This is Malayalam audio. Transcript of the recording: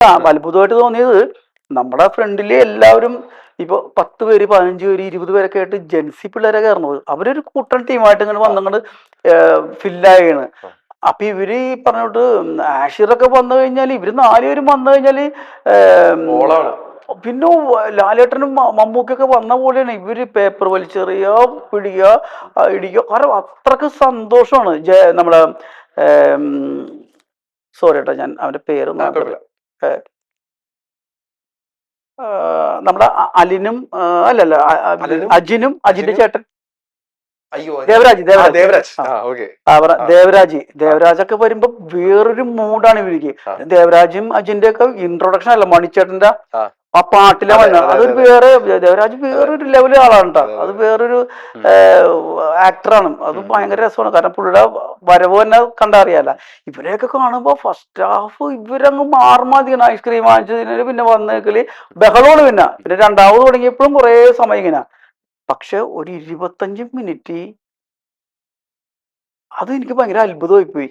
അത്ഭുതമായിട്ട് തോന്നിയത് നമ്മുടെ ഫ്രണ്ടില് എല്ലാവരും ഇപ്പൊ 10 പേര് 15 പേര് 20 പേരൊക്കെ ആയിട്ട് ജെൻസി പിള്ളേരെ കയറുന്നത് അവരൊരു കൂട്ടൻ ടീമായിട്ട് ഇങ്ങനെ വന്നങ്ങോട്ട് ഫില്ലായാണ്. അപ്പൊ ഇവര് ഈ പറഞ്ഞോട്ട് ആഷിറൊക്കെ വന്നു കഴിഞ്ഞാൽ ഇവര് 4 പേരും വന്നു കഴിഞ്ഞാല് പിന്നെ ലാലേട്ടനും മമ്മൂക്കൊക്കെ വന്ന പോലെയാണ് ഇവര് പേപ്പർ വലിച്ചെറിയ പിടിക്കുക ഇടിക്കുക കാരണം അത്രക്ക് സന്തോഷമാണ്. നമ്മളെ സോറി കേട്ടോ ഞാൻ അവന്റെ പേരൊന്നും നമ്മുടെ അലിനും അല്ലല്ല അജിനും അജിന്റെ ചേട്ടൻ ദേവരാജൊക്കെ വരുമ്പോ വേറൊരു മൂഡാണ് ഇവർക്ക്. ദേവരാജും അജിന്റെ ഒക്കെ ഇൻട്രൊഡക്ഷൻ അല്ല മണിച്ചേട്ടന്റെ ആ പാട്ടിലെ വന്ന അതൊരു ദേവരാജ് വേറൊരു ലെവലിൽ ആളാണ് കേട്ടോ. അത് വേറൊരു ആക്ടറാണ്. അത് ഭയങ്കര രസമാണ്. കാരണം പുള്ളിയുടെ വരവ് തന്നെ കണ്ടറിയാല. ഇവരെയൊക്കെ കാണുമ്പോ ഫസ്റ്റ് ഹാഫ് ഇവരങ്ങ് മാറുമാതിയാണ്. ഐസ്ക്രീം വാങ്ങിച്ചതിന് പിന്നെ വന്നേക്കല് ബഹളമാണ്. പിന്നെ രണ്ടാമത് തുടങ്ങിയപ്പോഴും കുറെ സമയം ഇങ്ങനെ. പക്ഷെ ഒരു 25 മിനിറ്റ് അത് എനിക്ക് ഭയങ്കര അത്ഭുതമായി പോയി.